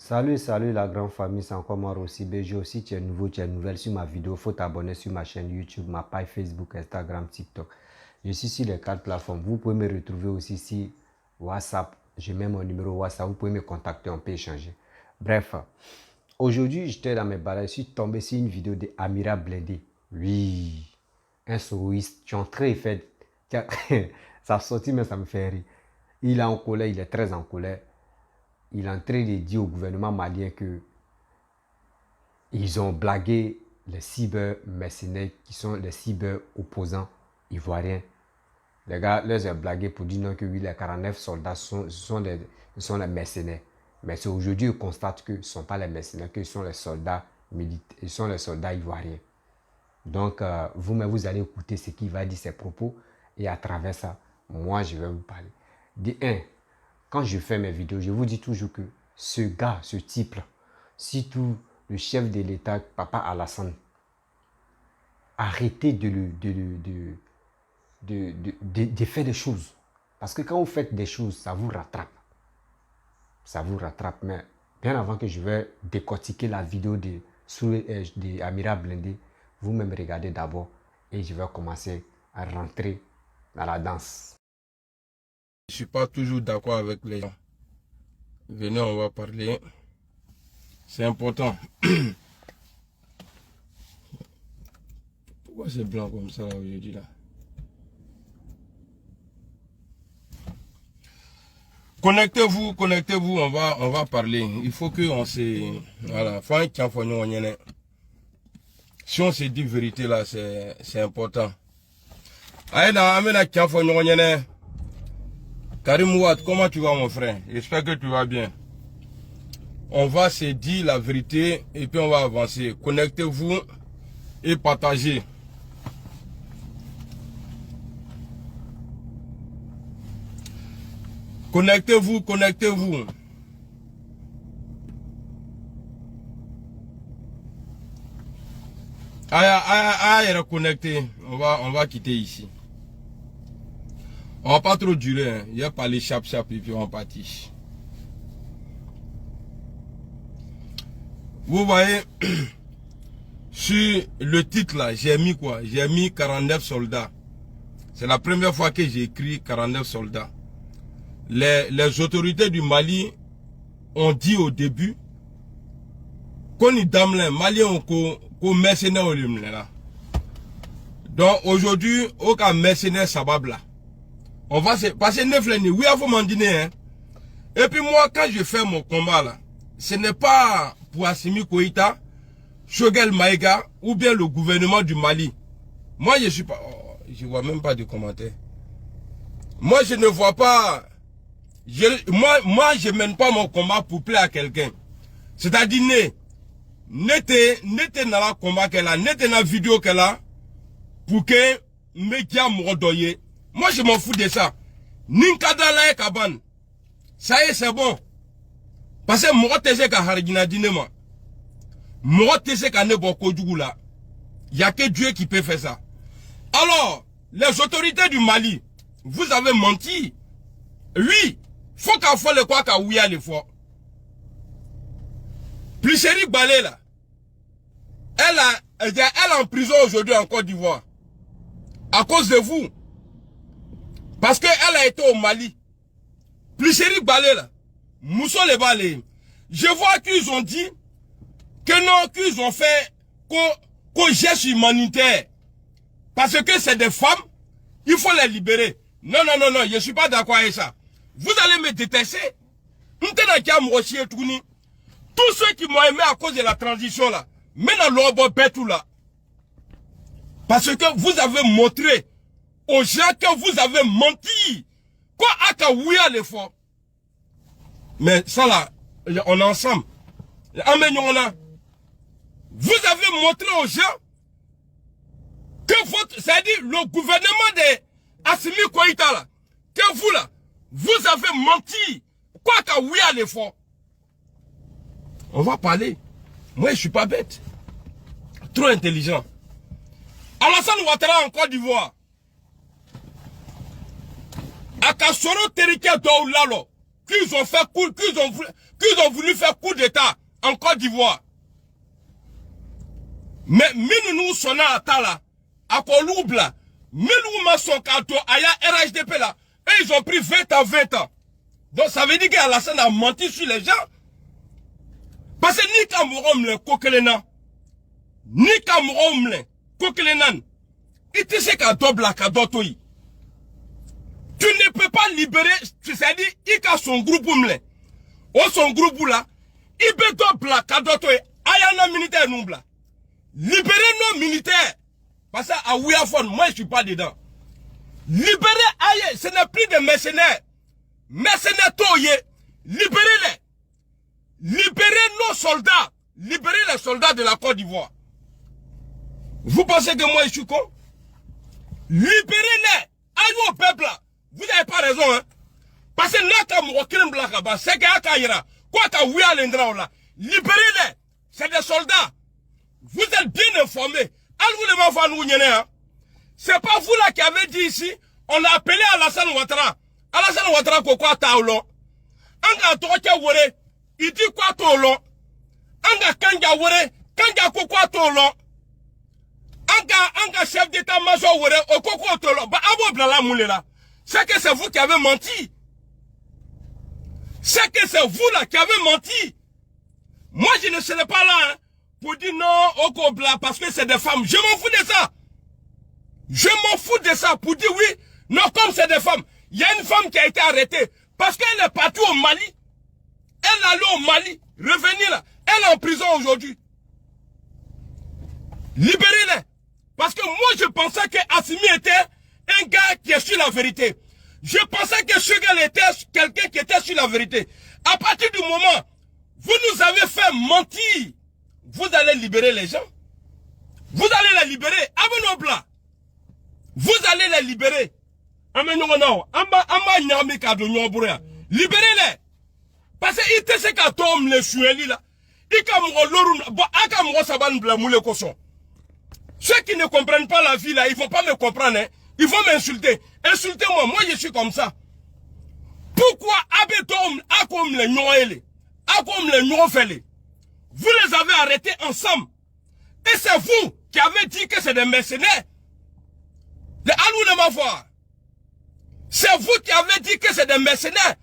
Salut la grande famille, c'est encore moi Rossi BG. Aussi, tu es nouveau, tu es nouvelle sur ma vidéo, il faut t'abonner sur ma chaîne YouTube, ma page Facebook, Instagram, TikTok. Je suis sur les 4 plateformes. Vous pouvez me retrouver aussi sur WhatsApp. J'ai même mon numéro WhatsApp, vous pouvez me contacter, on peut échanger. Bref, aujourd'hui, j'étais dans mes balades, je suis tombé sur une vidéo d'Amira Blindé. Oui, un soloiste, tu es en train de faire... Ça a sorti, mais ça me fait rire. Il est en colère, il est très en colère. Il est en train de dire au gouvernement malien que ils ont blagué les cyber-mercenaires qui sont les cyber-opposants ivoiriens. Les gars les ont blagué pour dire non que oui, les 49 soldats sont les mercenaires. Mais c'est aujourd'hui qu'ils constatent que ce ne sont pas les mercenaires, que ce sont les soldats militaires, ils sont les soldats ivoiriens. Donc, vous-même, vous allez écouter ce qu'il va dire, ses propos, et à travers ça, moi, je vais vous parler. De 1, quand je fais mes vidéos, je vous dis toujours que ce gars, ce type-là, surtout le chef de l'État, Papa Alassane, arrêtez de faire des choses. Parce que quand vous faites des choses, ça vous rattrape. Ça vous rattrape. Mais bien avant que je vais décortiquer la vidéo de Amira Blindé, vous-même regardez d'abord et je vais commencer à rentrer dans la danse. Je ne suis pas toujours d'accord avec les gens. Venez, on va parler. C'est important. Pourquoi c'est blanc comme ça aujourd'hui là? Connectez-vous, on va parler. Il faut qu'on se... Voilà. Si on se dit vérité là, c'est important. Karim Ouad, comment tu vas mon frère? J'espère que tu vas bien. On va se dire la vérité et puis on va avancer. Connectez-vous et partagez. Connectez-vous. Reconnecter. On va quitter ici. On va pas trop durer. Hein. Il y a pas les chap et puis on partit. Vous voyez, sur le titre là, j'ai mis quoi? J'ai mis 49 soldats. C'est la première fois que j'ai écrit 49 soldats. Les autorités du Mali ont dit au début qu'on y damlin, Maliens qu'on mercenaire au là. Donc aujourd'hui, aucun mercenaire sabab là. On va se passer 9 l'année. Oui, à vous m'en dîner. Hein. Et puis moi, quand je fais mon combat là, ce n'est pas pour Assimi Koïta, Choguel Maïga ou bien le gouvernement du Mali. Moi, je suis pas... Oh, je vois même pas de commentaires. Moi, je ne vois pas... Moi, je mène pas mon combat pour plaire à quelqu'un. C'est-à-dire, n'était dans la combat qu'elle a, n'était dans la vidéo qu'elle a, pour que média m'rodoye. Moi, je m'en fous de ça. Ninkada la e kaban. Ça y est, c'est bon. Parce que moi, je sais que moi, je sais que là. Il n'y a que Dieu qui peut faire ça. Alors, les autorités du Mali, vous avez menti. Oui, faut qu'à fois le quoi qu'à ouïa les fois. Plus chérie Balé là. Elle est en prison aujourd'hui en Côte d'Ivoire. À cause de vous. Parce qu'elle a été au Mali. Plus chérie Balé là. Mousso les balais. Je vois qu'ils ont dit que non, qu'ils ont fait qu'on geste humanitaire. Parce que c'est des femmes, il faut les libérer. Non, je ne suis pas d'accord avec ça. Vous allez me détester. Tous ceux qui m'ont aimé à cause de la transition là, maintenant tout là. Parce que vous avez montré aux gens que vous avez menti. Quoi à Kawouya l'effort. Mais ça là, on est ensemble. Vous avez montré aux gens que c'est-à-dire le gouvernement de Assimi Koïta là, que vous là, vous avez menti. Quoi qu'à oui à l'effort. On va parler. Moi je suis pas bête. Trop intelligent. Alassane Ouattara en Côte d'Ivoire. Akasoro Terike Doulalo. qu'ils ont voulu faire coup d'État en Côte d'Ivoire. Mais nous sommes à Tala, à Koloubla, nous sommes à RHDP là, et ils ont pris 20 à 20 ans. Donc ça veut dire qu'Alassane a menti sur les gens. Parce que ni Kamorom le Kokelena, ni Kamorom le Kokelenan, il te sait qu'à double à Kadotoi. Tu ne peux pas libérer, c'est-à-dire, il a son groupe ou son groupe là, il peut double à Kadotoi, ayana militaire nombla. Libérer nos militaires. Parce que à Ouiafon, moi je suis pas dedans. Libérer aïe, ce n'est plus des mercenaires. Mercenaires toye, libérez-les. Libérez nos soldats. Libérez les soldats de la Côte d'Ivoire. Vous pensez que moi je suis con? Libérez-les. Aïe au peuple là. Vous n'avez pas raison, hein. Parce que là, quand vous avez un c'est qu'il y a quoi que vous avez là. Libérez-les. C'est des soldats. Vous êtes bien informés. C'est pas vous là qui avez dit ici, on a appelé Alassane Ouattara. Alassane Ouattara, quoi taolo? Anga toke wore, il dit quoi tolo? Anga kanga wore, kanga quoi tolo? Anga chef d'état-major wore, okoko tolo. Bah, abo blala moulela. C'est que c'est vous qui avez menti. C'est que c'est vous là qui avez menti. Moi, je ne serai pas là, hein, pour dire non, Okobla, parce que c'est des femmes. Je m'en fous de ça. Je m'en fous de ça pour dire oui, non, comme c'est des femmes. Il y a une femme qui a été arrêtée parce qu'elle est partie au Mali. Elle allait au Mali, revenir là. Elle est en prison aujourd'hui. Libérez-les. Parce que moi, je pensais que Assimi était un gars qui est sur la vérité. Je pensais que ce gars était quelqu'un qui était sur la vérité. À partir du moment où vous nous avez fait mentir, vous allez libérer les gens. Vous allez les libérer. Abenobla. Vous allez les libérer. Libérez-les. Parce que il te sait qu'à tom les choueli là. Ceux qui ne comprennent pas la vie là, ils vont pas me comprendre. Hein. Ils vont m'insulter. Insultez-moi. Moi, je suis comme ça. Pourquoi Abetom Akom les Noël, Akom les Noël, vous les avez arrêtés ensemble. Et c'est vous qui avez dit que c'est des mercenaires. Les Alou de m'avoir. C'est vous qui avez dit que c'est des mercenaires.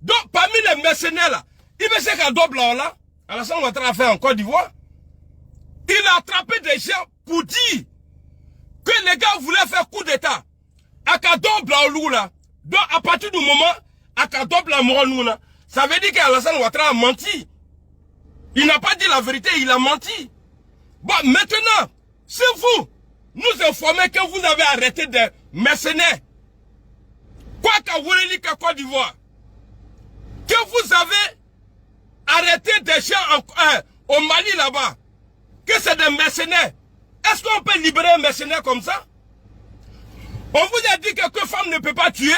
Donc, parmi les mercenaires là, il me sait qu'à double là, Alassane Ouattara a fait en Côte d'Ivoire. Il a attrapé des gens pour dire que les gars voulaient faire coup d'état. À Kadob là, donc à partir du moment à Kadob là, ça veut dire qu'Alassane Ouattara a menti. Il n'a pas dit la vérité, il a menti. Bon, maintenant, si vous nous informez que vous avez arrêté des mercenaires, quoi qu'à Wourelika Côte d'Ivoire, que vous avez arrêté des gens au Mali là-bas, que c'est des mercenaires, est-ce qu'on peut libérer un mercenaire comme ça? On vous a dit que femme ne peut pas tuer?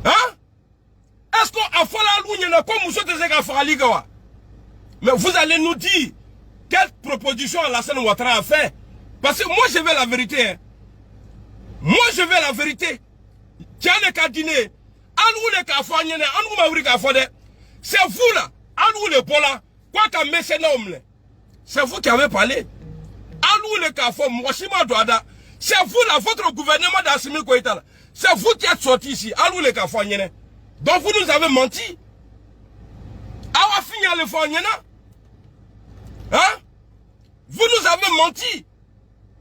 Hein? Est-ce qu'on a fait la lune comme vous êtes? Mais vous allez nous dire quelle proposition Alassane Ouattara a fait? Parce que moi je veux la vérité. Hein. Moi je veux la vérité. Tiens les cas dîner. C'est vous là. Quoi qu'un mécène c'est vous qui avez parlé. C'est vous là, votre gouvernement d'Assimi Goïta. C'est vous qui êtes sorti ici. Donc vous nous avez menti. Hein? Vous nous avez menti.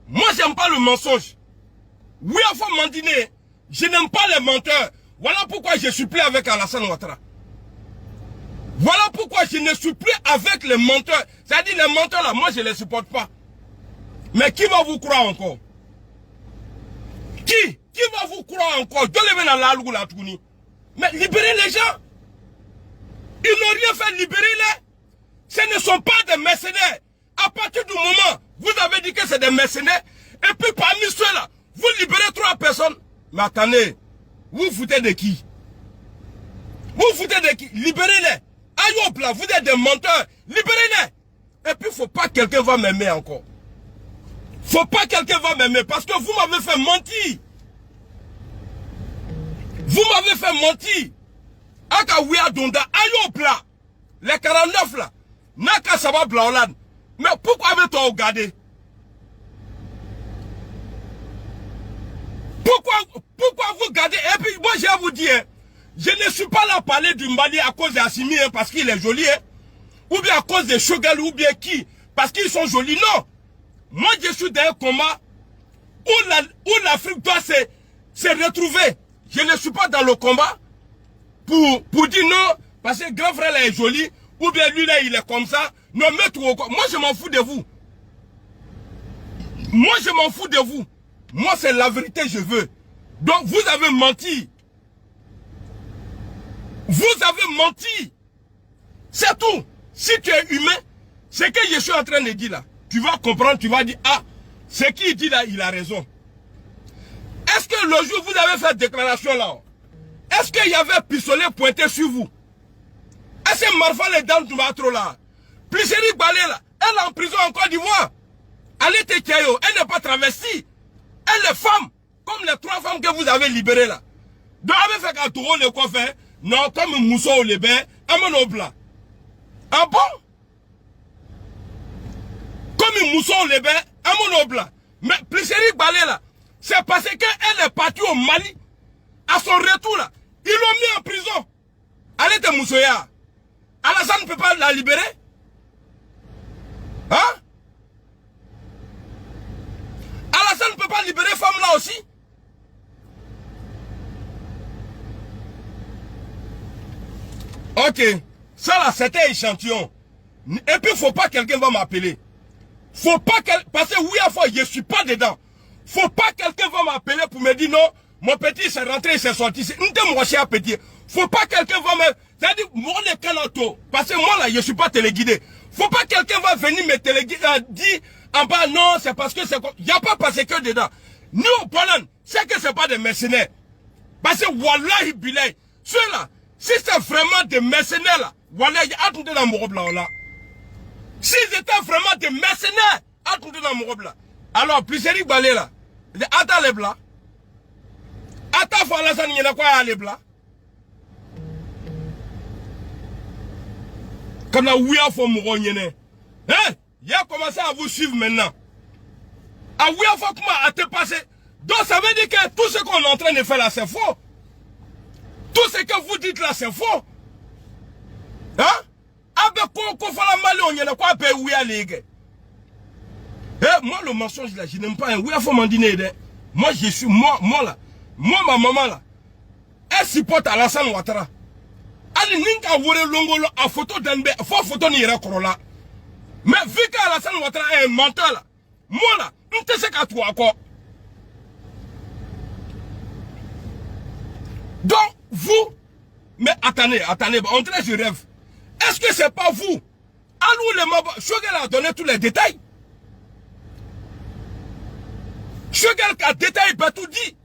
Moi j'aime pas le mensonge. Oui, il faut mentiner. Je n'aime pas les menteurs. Voilà pourquoi je suis plus avec Alassane Ouattara. Voilà pourquoi je ne suis plus avec les menteurs. C'est-à-dire les menteurs là, moi je ne les supporte pas. Mais qui va vous croire encore? Qui va vous croire encore? Mais libérez les gens. Ils n'ont rien fait, libérez-les. Ce ne sont pas des mercenaires. À partir du moment où vous avez dit que c'est des mercenaires, et puis parmi ceux-là, vous libérez 3 personnes. Mais attendez, vous vous foutez de qui? Vous vous foutez de qui? Libérez-les. Aïe là, vous êtes des menteurs. Libérez-les. Et puis, il ne faut pas que quelqu'un va m'aimer encore. Faut pas que quelqu'un va m'aimer parce que vous m'avez fait mentir. Vous m'avez fait mentir. Aka Ouya Donda, ayo plat. Les 49 là. Naka Saba Blaolan. Mais pourquoi avez-vous regardé? Pourquoi vous gardez? Et puis moi je vais vous dire, je ne suis pas là à parler du Mali à cause d'Assimi parce qu'il est joli, hein, ou bien à cause de Choguel, ou bien qui, parce qu'ils sont jolis. Non. Moi je suis dans un combat où l'Afrique doit se retrouver. Je ne suis pas dans le combat pour dire non, parce que grand frère là est joli, ou bien lui là il est comme ça. Non, moi je m'en fous de vous. Moi je m'en fous de vous. Moi c'est la vérité je veux. Donc vous avez menti. Vous avez menti. C'est tout. Si tu es humain, ce que je suis en train de dire là, tu vas comprendre, tu vas dire, ah, ce qu'il dit là, il a raison. Est-ce que le jour où vous avez fait déclaration là, est-ce qu'il y avait pistolet pointé sur vous? Est-ce que Marfa les dames du matro là, Plicheri Balé là, elle est en prison en Côte d'Ivoire. Elle était Kayo, elle n'est pas travestie. Elle est femme, comme les 3 femmes que vous avez libérées là. Donc, elle fait qu'à tour le coffre, non, comme Mousso ou les bains, elle m'a blanc. Ah bon? Comme Mousso ou les bains, elle m'a blanc. Mais Plicheri Balé là, c'est parce qu'elle est partie au Mali. À son retour là, ils l'ont mis en prison. Elle était Moussoya. Alassane ne peut pas la libérer? Hein? Alassane ne peut pas libérer femme là aussi? Ok. Ça là, c'était échantillon. Et puis, faut pas quelqu'un va m'appeler. Faut pas parce que oui, à fois, je suis pas dedans. Faut pas quelqu'un va m'appeler pour me dire non, mon petit s'est rentré, il s'est sorti. Petit. Faut pas quelqu'un va me... C'est-à-dire, moi, les canatos, parce que moi, là, je suis pas téléguidé. Faut pas quelqu'un va venir me téléguider, dire en bas, non, c'est parce que c'est comme... Il n'y a pas passé que dedans. Nous, au Pologne, c'est que c'est pas des mercenaires. Parce que, wallahi, bilay, ceux-là, si c'est vraiment des mercenaires, là, wallahi, attendez dans mon robe, là. S'ils étaient vraiment des mercenaires, attendez dans mon robe, là. Alors, Plicheri Balé, là, attends les blancs. Attends, Falassane, il y en a quoi, les blancs? Comme la ouïa faut mourir, hein? Il a commencé à vous suivre maintenant. À ouïa faut comment à te passer. Donc ça veut dire que tout ce qu'on est en train de faire là, c'est faux. Tout ce que vous dites là, c'est faux. Hein? Avec quoi faut la mal, on y en a quoi à payer ouïa les gars? Moi le mensonge là, je n'aime pas. Ouïa faut m'en dîner. Moi je suis, moi là, moi ma maman là, elle supporte Alassane Ouattara. Ali ninka wore longolo a photo d'enbe, faut photo ni yere korola. Mais vu qu'Alassane Ouattara est un menteur là, moi là, on te sait qu'à toi encore. Donc, vous, mais attendez, on dirait je rêve. Est-ce que c'est pas vous? Alou le mabo, Choguel a donné tous les détails. Choguel a détaillé, pas tout dit.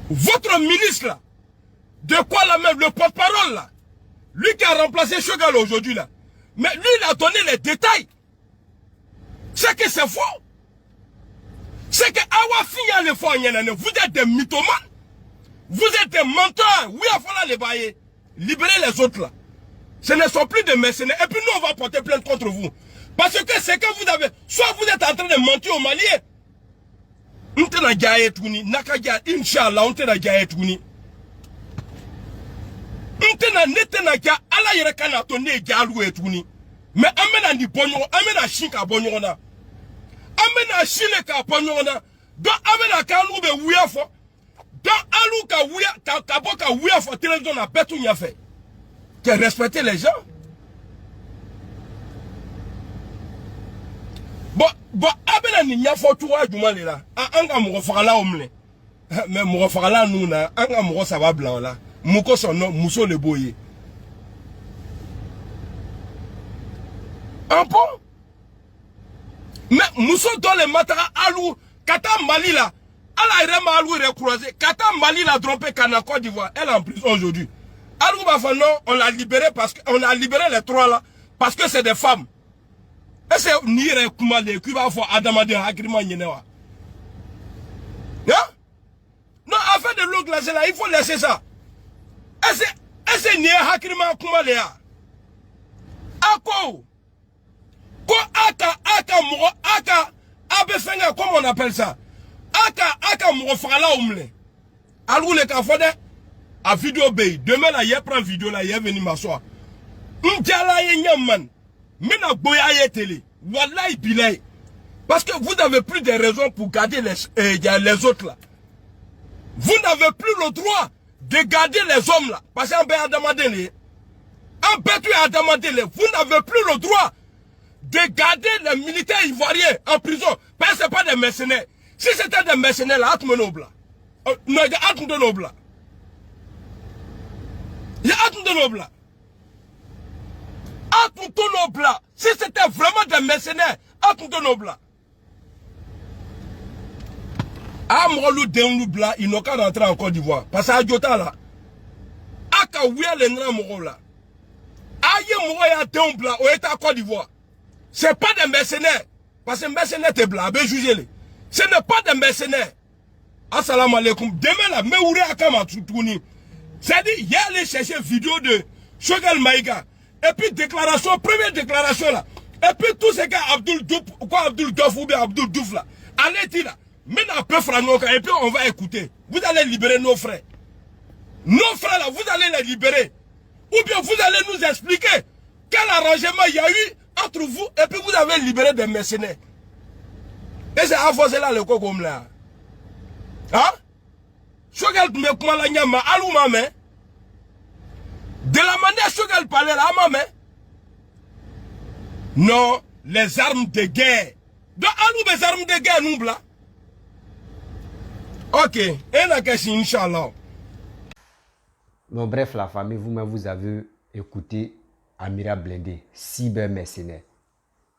Votre ministre là, de quoi la même, le porte-parole là, lui qui a remplacé Choguel aujourd'hui là, mais lui il a donné les détails. C'est que c'est faux. C'est que Awa Finya le fond, vous êtes des mythomanes. Vous êtes des menteurs. Oui, il faut les bailler. Libérez les autres là. Ce ne sont plus des mercenaires. Et puis nous on va porter plainte contre vous. Parce que c'est que vous avez, soit vous êtes en train de mentir aux Maliens. On te na gaye touni, nakaja inshallah on te na gaye touni. On te na nete na ga ala yere kana to ne galu touni. Mais amena ni bonyo, amena shinka bonyo na. Amena shine ka bonyo na. Do amena kanu be wuya fo. Do alu ka wuya ka boka wuya fo télévision na betu nya fait. Que respecter les gens. Bon, abena ni nya fo tuwa juma le la. Anga mo fakala omle. Mais mo fakala nou na, anga mo ça va blanc là. Moko son nom, Mousso le boye. Un bon? Mais Mousso dans le matara alou, kata Mali là. Elle a vraiment alou recroisé. Kata Mali l'a trompé Kana Côte d'Ivoire. Elle est en prison aujourd'hui. Alou Bafano, on l'a libéré parce qu'on a libéré les 3 là. Parce que c'est des femmes. Et c'est Nire Koumade qui va faire Adamade Hakrima Yenewa. Hein? Non, afin de l'eau glacée là, il faut laisser ça. Ese ni hakirima kuma le ya. Ako. Ko aka mo aka abefenga comment on appelle ça? Aka mo fala umle. Alou le ka fode a vidéo bay. Demain là, il prend vidéo là, il venu m'asseoir. M'djala ye nyamman. Mena boya ye télé. Wallahi bilay. Parce que vous n'avez plus de raisons pour garder les autres là. Vous n'avez plus le droit de garder les hommes là. Parce qu'un père a demandé les. Un père a demandé les. Vous n'avez plus le droit de garder les militaires ivoiriens en prison. Parce que ce n'est pas des mercenaires. Si c'était des mercenaires là, Atme Nobla. Non, il y a Atme de Nobla. Il y a Atme de Nobla. Atme de Nobla. Si c'était vraiment des mercenaires, Atme de Nobla. Amrolu Denloubla, ils n'ont qu'à rentrer en Côte d'Ivoire. Parce que Adjota là, Aka Ouya Lenra Moro là, Aye Moroya Denloubla, au État Côte d'Ivoire. Ce n'est pas des mercenaires. Parce que les mercenaires te blanc, jugez-les. Ce n'est pas des mercenaires. Assalamu alaikum. Demain là, mais où est Akama Toutouni? C'est-à-dire, il y a allé chercher une vidéo de Chogal Maïga. Et puis déclaration, première déclaration là. Et puis tout ce gars Abdul Douf ou bien Abdul Douf là. Allez dire là. Maintenant, un peu franoka, et puis on va écouter. Vous allez libérer nos frères. Nos frères là, vous allez les libérer. Ou bien vous allez nous expliquer quel arrangement il y a eu entre vous et puis vous avez libéré des mercenaires. Et c'est à force là le comme là. Hein? Chogal me kuma la nyama, alou maman. De la manière Chogal parlait là, maman. Non, les armes de guerre. Donc, alou les armes de guerre, nous là. Ok, et la question, Inch'Allah. Bon, bref, la famille, vous-même, vous avez écouté Amira Blindé, cyber-mercenaire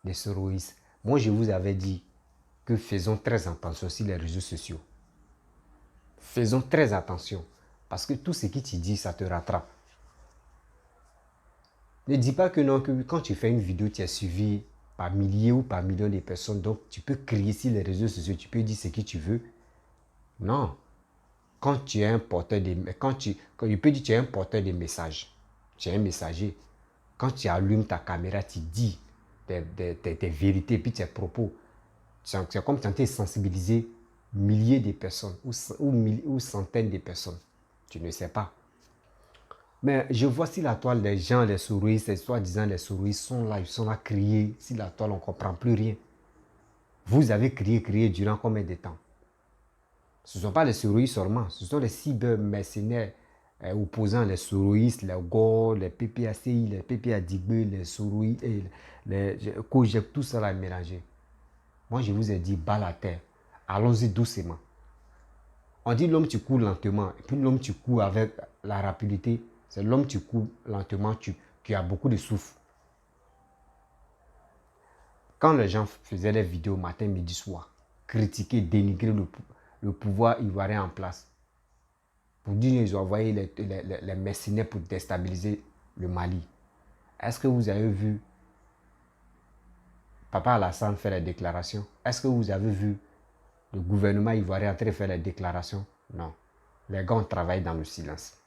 des Soroïs. Moi, je vous avais dit que faisons très attention sur les réseaux sociaux. Faisons très attention. Parce que tout ce qui te dit, ça te rattrape. Ne dis pas que non, que quand tu fais une vidéo, tu es suivi par milliers ou par millions de personnes. Donc, tu peux crier sur les réseaux sociaux, tu peux dire ce que tu veux. Non. Quand tu es un porteur de... Quand tu peux dire que tu es un porteur de messages. Tu es un messager. Quand tu allumes ta caméra, tu dis tes vérités puis tes propos. C'est comme tenter de sensibiliser milliers de personnes ou centaines de personnes. Tu ne sais pas. Mais je vois si la toile, les gens, les souris, soi-disant les souris sont là, ils sont là crier. Si la toile, on ne comprend plus rien. Vous avez crié durant combien de temps? Ce ne sont pas les souris seulement, ce sont les cyber-mercenaires opposants, les souris, les GOR, les PPACI, les PPADIB, les souris, les COGEC, tout ça là est mélangé. Moi, je vous ai dit, bas la terre, allons-y doucement. On dit l'homme tu cours lentement, et puis l'homme tu cours avec la rapidité, c'est l'homme tu cours lentement, qui a beaucoup de souffle. Quand les gens faisaient les vidéos matin, midi, soir, critiquer, dénigrer le pouvoir ivoirien en place, pour dire qu'ils ont envoyé les mercenaires pour déstabiliser le Mali. Est-ce que vous avez vu Papa Alassane faire les déclarations? Est-ce que vous avez vu le gouvernement ivoirien en train de faire les déclarations? Non. Les gars ont travaillé dans le silence.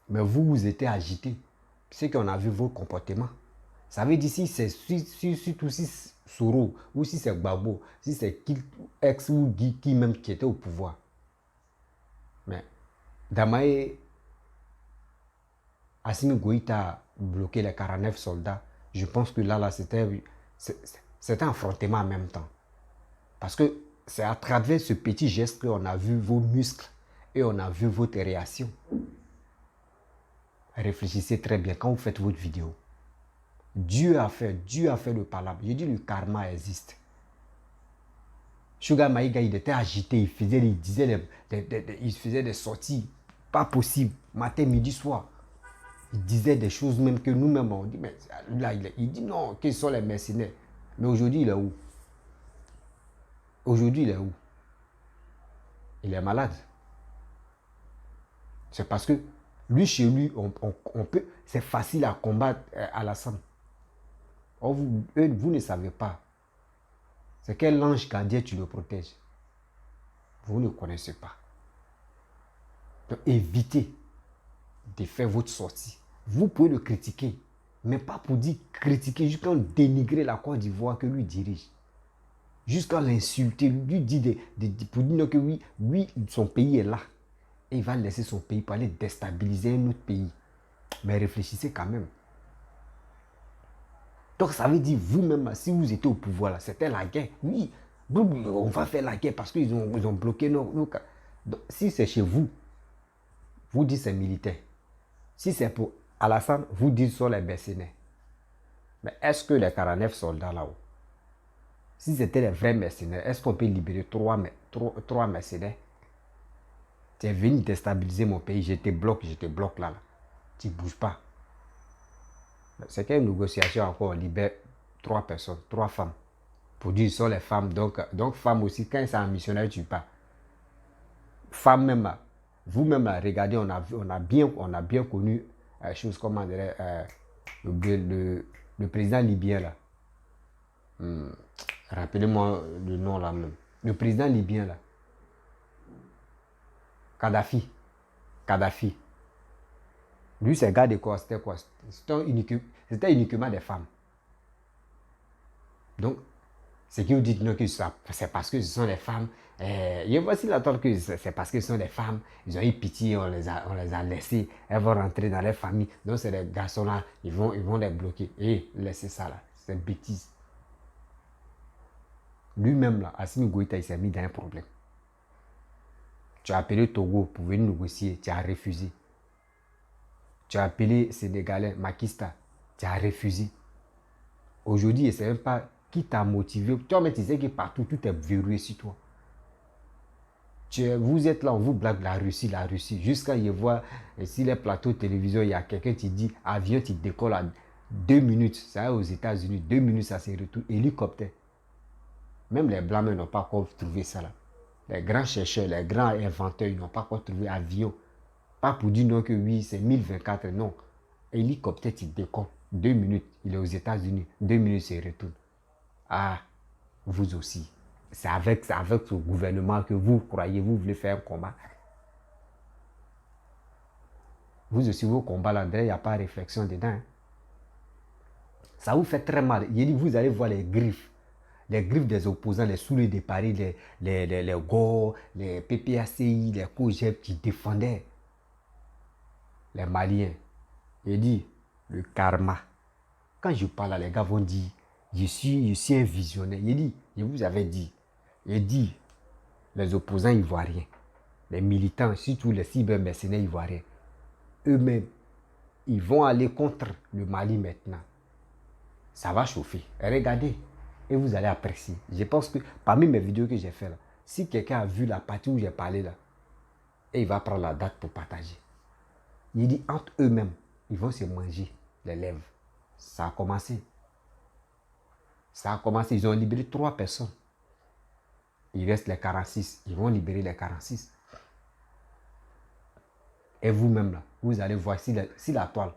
Mais vous étiez agités. C'est qu'on a vu vos comportements. Ça veut dire si c'est surtout si Soro, ou si c'est Gbagbo, si c'est ex ou Guy qui même qui était au pouvoir. Mais Damae, Assimi Goïta a bloqué les 49 soldats. Je pense que là c'était un affrontement en même temps. Parce que c'est à travers ce petit geste qu'on a vu vos muscles et on a vu votre réaction. Réfléchissez très bien quand vous faites votre vidéo. Dieu a fait le palabre. Je dis le karma existe. Chogal Maïga, il était agité, il faisait des sorties, pas possible, matin, midi, soir. Il disait des choses même que nous-mêmes on dit, mais là, il dit non, quels sont les mercenaires? Mais aujourd'hui, il est où? Aujourd'hui, il est où? Il est malade. C'est parce que lui, chez lui, on peut, c'est facile à combattre Alassane. Or, vous ne savez pas. C'est quel ange gardien tu le protèges. Vous ne connaissez pas. Donc, évitez. de faire votre sortie. Vous pouvez le critiquer, mais pas pour dire critiquer, jusqu'à dénigrer la Côte d'Ivoire que lui dirige. Jusqu'à l'insulter, lui dire pour dire que oui, lui, son pays est là. Et il va laisser son pays pour aller déstabiliser un autre pays. Mais réfléchissez quand même. Donc ça veut dire vous-même, si vous étiez au pouvoir, là, c'était la guerre. Oui, on va faire la guerre parce qu'ils ont bloqué nos cas. Donc, si c'est chez vous, vous dites c'est militaire. Si c'est pour Alassane, vous dites sur les mercenaires. Mais est-ce que les 49 soldats là-haut, si c'était les vrais mercenaires, est-ce qu'on peut libérer trois mercenaires? Tu es venu déstabiliser mon pays, je te bloque là. Tu ne bouges pas. C'est quelle négociation encore? On libère 3 personnes, 3 femmes. Pour dire ce sont les femmes. Donc femmes aussi, quand c'est un missionnaire, tu pas. Femmes même, vous-même, regardez, on a bien connu chose, comment dirait, le président libyen là. Rappelez-moi le nom là même. Le président libyen là. Kadhafi. Lui, c'est gars de quoi? C'était quoi? C'était uniquement des femmes. Donc, ce qui vous dit non, que c'est parce que ce sont des femmes. Et voici la tante que c'est parce que ce sont des femmes. Ils ont eu pitié, on les a laissés. Elles vont rentrer dans leur famille. Donc, c'est des garçons là, ils vont les bloquer. Et laissez ça là. C'est une bêtise. Lui-même là, Assimi Goïta, il s'est mis dans un problème. Tu as appelé Togo pour venir négocier, tu as refusé. Tu as appelé Sénégalais, Makista, tu as refusé. Aujourd'hui, il ne sait même pas qui t'a motivé. Toi-même, tu sais que partout, tout est verrouillé sur toi. Vous êtes là, on vous blague la Russie. Jusqu'à y voir, sur les plateaux de télévision, il y a quelqu'un qui dit, avion, tu décolles à 2 minutes. Ça aux États-Unis, 2 minutes, ça se retourne. Hélicoptère. Même les Blancs n'ont pas encore trouvé ça là. Les grands chercheurs, les grands inventeurs, ils n'ont pas encore trouvé avion. Pas pour dire non que oui, c'est 1024, non. Hélicoptère, tu décolles. 2 minutes, il est aux États-Unis. 2 minutes, c'est retourne. Ah, vous aussi. C'est avec ce gouvernement que vous croyez, vous voulez faire un combat. Vous aussi, vos combats là, il n'y a pas de réflexion dedans. Hein. Ça vous fait très mal. Il dit, vous allez voir les griffes. Les griffes des opposants, les soulets de Paris, les GO, les PPACI, les COGEP qui défendaient les Maliens. Il dit, le karma. Quand je parle là, les gars vont dire, je suis un visionnaire. Il dit, je vous avais dit. Il dit, les opposants ivoiriens, les militants, surtout les cyber-mercenaires ivoiriens, eux-mêmes, ils vont aller contre le Mali maintenant. Ça va chauffer. Regardez. Et vous allez apprécier. Je pense que parmi mes vidéos que j'ai fait là, si quelqu'un a vu la partie où j'ai parlé là, et il va prendre la date pour partager. Il dit entre eux-mêmes, ils vont se manger les lèvres. Ça a commencé. Ils ont libéré 3 personnes. Il reste les 46. Ils vont libérer les 46. Et vous-même là, vous allez voir si la toile,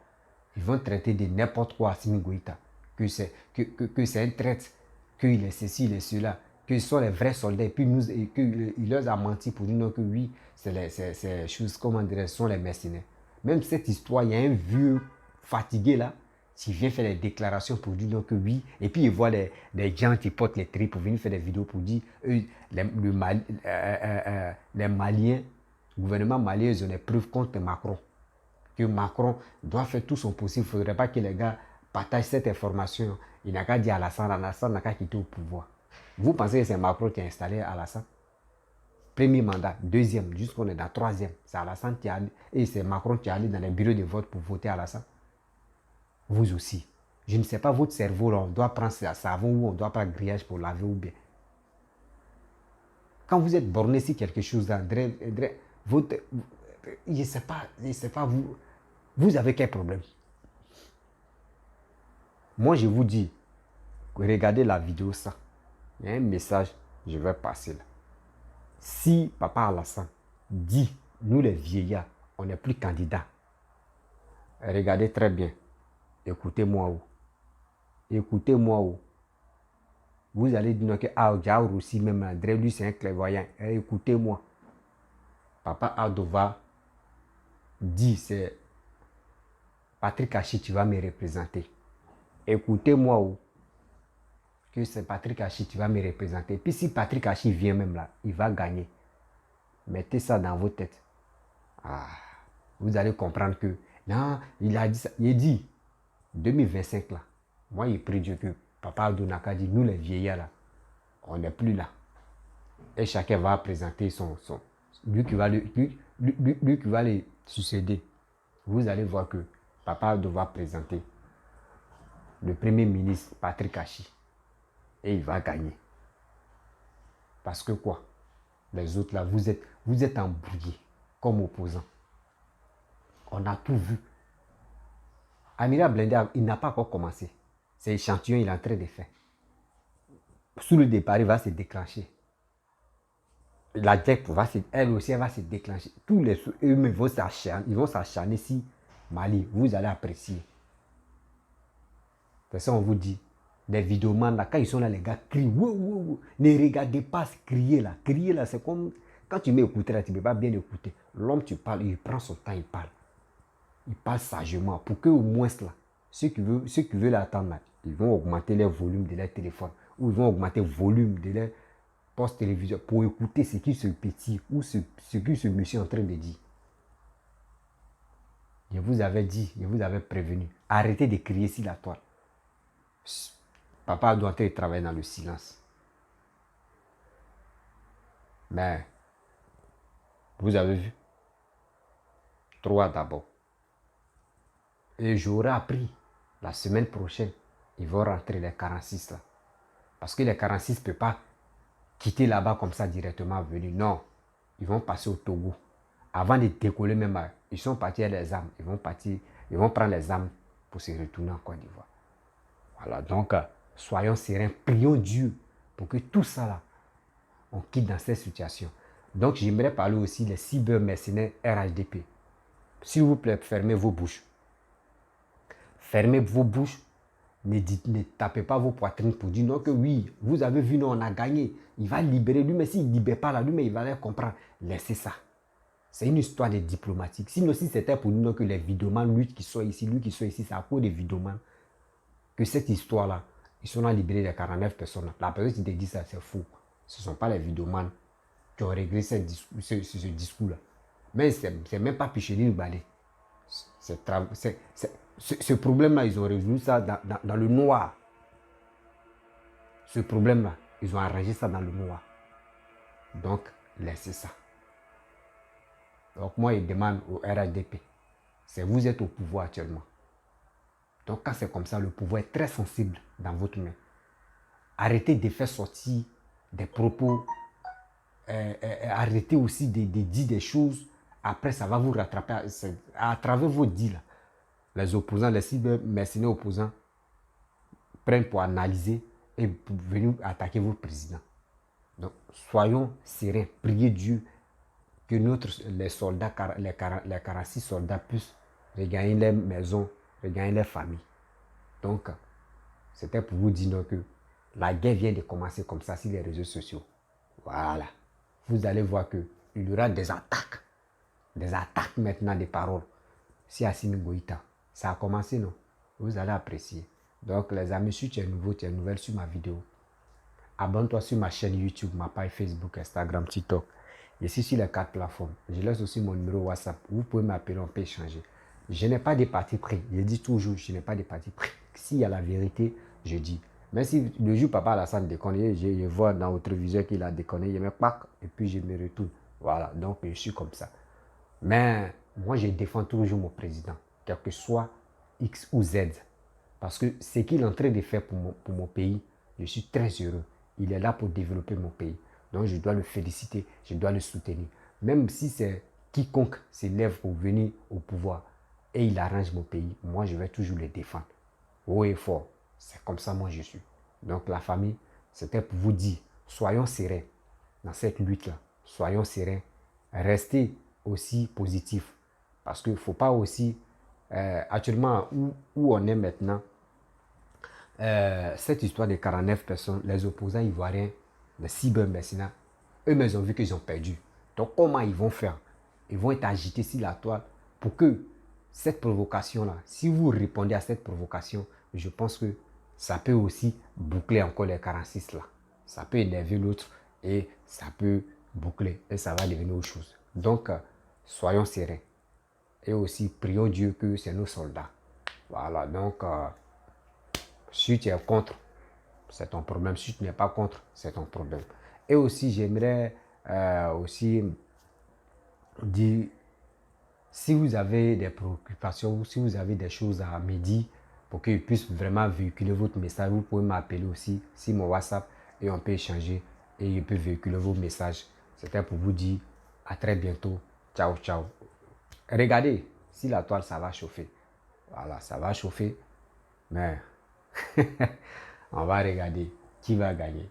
ils vont traiter de n'importe quoi Assimi Goïta. Que c'est un traître. Qu'il est ceci, il est cela, que ce sont les vrais soldats, et puis qu'il leur a menti pour dire non, que oui, c'est choses, comment dire, ce sont les mercenaires. Même cette histoire, il y a un vieux fatigué là, qui vient faire des déclarations pour dire non, que oui, et puis il voit des gens qui portent les tripes pour venir faire des vidéos pour dire, les Maliens, le gouvernement malien, ils ont des preuves contre Macron. Que Macron doit faire tout son possible, il ne faudrait pas que les gars partagent cette information. Il n'a qu'à dire Alassane n'a qu'à quitter au pouvoir. Vous pensez que c'est Macron qui a installé Alassane? Premier mandat, deuxième, jusqu'on est dans troisième. C'est Alassane qui a allé, et c'est Macron qui est allé dans les bureaux de vote pour voter Alassane. Vous aussi. Je ne sais pas, votre cerveau, là, on doit prendre ça savon ou on doit prendre grillage pour laver ou bien. Quand vous êtes borné sur quelque chose, je ne sais pas, vous avez quel problème? Moi, je vous dis, regardez la vidéo, ça. Il y a un message, je vais passer là. Si Papa Alassane dit, nous les vieillards, on n'est plus candidats. Regardez très bien. Écoutez-moi. Écoutez-moi. Vous allez dire que Diaour aussi, même André, lui, c'est un clairvoyant. Écoutez-moi. Papa Adova dit, c'est Patrick Hachi, tu vas me représenter. Écoutez-moi, oh, que c'est Patrick Hachi, tu vas me représenter. Puis si Patrick Hachi vient même là, il va gagner. Mettez ça dans vos têtes. Ah, vous allez comprendre que, non, il a dit ça. Il a dit, 2025 là, moi, il prie Dieu que Papa Adonaka dit, nous les vieillards là, on n'est plus là. Et chacun va présenter lui qui va le succéder. Vous allez voir que Papa va présenter le premier ministre Patrick Hachi. Et il va gagner. Parce que quoi? Les autres là, vous êtes embrouillés comme opposants. On a tout vu. Amira Blindé, il n'a pas encore commencé. C'est échantillon, il est en train de faire. Sous le départ, il va se déclencher. La JEC, elle aussi, elle va se déclencher. Tous les eux-mêmes vont s'acharner si Mali, vous allez apprécier. C'est ça, on vous dit. Les vidéomans, là, quand ils sont là, les gars crient. Wow, wow, wow. Ne regardez pas crier là. Crier là, c'est comme quand tu m'écoutes là, tu ne peux pas bien écouter. L'homme, tu parles, il prend son temps, il parle. Il parle sagement pour que au moins là, ceux qui veulent l'attendre, ils vont augmenter leur volume de leur téléphone ou ils vont augmenter le volume de leur poste téléviseur pour écouter ce qui se pétille ou ce que ce monsieur est en train de dire. Je vous avais dit, je vous avais prévenu. Arrêtez de crier sur la toile. Papa doit travailler dans le silence. Mais, vous avez vu? 3 d'abord. Et j'aurais appris, la semaine prochaine, ils vont rentrer les 46 là. Parce que les 46 ne peuvent pas quitter là-bas comme ça directement venir. Non, ils vont passer au Togo. Avant de décoller même, ils sont partis avec les armes. Ils vont prendre les armes pour se retourner en Côte d'Ivoire. Voilà, donc, soyons sereins, prions Dieu pour que tout ça là, on quitte dans cette situation. Donc, j'aimerais parler aussi des cybermercenaires RHDP. S'il vous plaît, fermez vos bouches. Fermez vos bouches. Ne tapez pas vos poitrines pour dire non que oui, vous avez vu, non, on a gagné. Il va libérer lui, mais s'il ne libère pas là, lui, mais il va les comprendre. Laissez ça. C'est une histoire de diplomatique. Sinon, si c'était pour nous que les vidéomans, lui qui sont ici, c'est à cause des vidéomans que cette histoire-là, ils sont là libérés les 49 personnes. La personne qui te dit ça, c'est faux. Ce ne sont pas les vidéomans qui ont réglé ce discours-là. Mais ce n'est même pas Picheli Balé. Ce problème-là, ils ont résolu ça dans le noir. Ce problème-là, ils ont arrangé ça dans le noir. Donc, laissez ça. Donc, moi, je demande au RHDP, c'est vous êtes au pouvoir actuellement. Donc, quand c'est comme ça, le pouvoir est très sensible dans votre main. Arrêtez de faire sortir des propos. Arrêtez aussi de dire des choses. Après, ça va vous rattraper à travers vos dits là. Les opposants, les cybermercenaires opposants prennent pour analyser et pour venir attaquer votre président. Donc, soyons sereins, priez Dieu que les soldats, les 46 soldats puissent regagner les maisons, regagner les familles. Donc, c'était pour vous dire que la guerre vient de commencer comme ça sur les réseaux sociaux. Voilà. Vous allez voir qu'il y aura des attaques maintenant des paroles. Si Assimi Goïta, ça a commencé, non? Vous allez apprécier. Donc, les amis, si tu es nouveau, tu es nouvelle sur ma vidéo, abonne-toi sur ma chaîne YouTube, ma page Facebook, Instagram, TikTok. Je suis sur les 4 plateformes. Je laisse aussi mon numéro WhatsApp. Vous pouvez m'appeler, on peut échanger. Je n'ai pas de parti pris. Je dis toujours, je n'ai pas de parti pris. S'il y a la vérité, je dis. Mais si le jour Papa Alassane déconne, je vois dans votre viseur qu'il a déconné, je me pack et puis je me retourne. Voilà, donc je suis comme ça. Mais moi, je défends toujours mon président, quel que soit X ou Z. Parce que ce qu'il est en train de faire pour mon pays, je suis très heureux. Il est là pour développer mon pays. Donc, je dois le féliciter, je dois le soutenir. Même si c'est quiconque s'élève pour venir au pouvoir et il arrange mon pays, moi, je vais toujours le défendre. Haut et fort. C'est comme ça, moi, je suis. Donc, la famille, c'était pour vous dire, soyons sereins dans cette lutte-là. Soyons sereins. Restez aussi positifs. Parce qu'il ne faut pas aussi, actuellement, où on est maintenant, cette histoire de 49 personnes, les opposants ivoiriens, les cybermercenaires, eux-mêmes ils ont vu qu'ils ont perdu. Donc comment ils vont faire? Ils vont être agités sur la toile pour que cette provocation-là, si vous répondez à cette provocation, je pense que ça peut aussi boucler encore les 46 là. Ça peut énerver l'autre et ça peut boucler et ça va devenir autre chose. Donc, soyons sereins. Et aussi, prions Dieu que c'est nos soldats. Voilà, donc, si tu es contre, c'est ton problème. Si tu n'es pas contre, c'est ton problème. Et aussi, j'aimerais aussi dire, si vous avez des préoccupations ou si vous avez des choses à me dire pour que je puisse vraiment véhiculer votre message, vous pouvez m'appeler aussi sur mon WhatsApp et on peut échanger et je peux véhiculer vos messages. C'était pour vous dire à très bientôt. Ciao, ciao. Regardez, si la toile, ça va chauffer. Voilà, ça va chauffer. Mais on va regarder qui va gagner.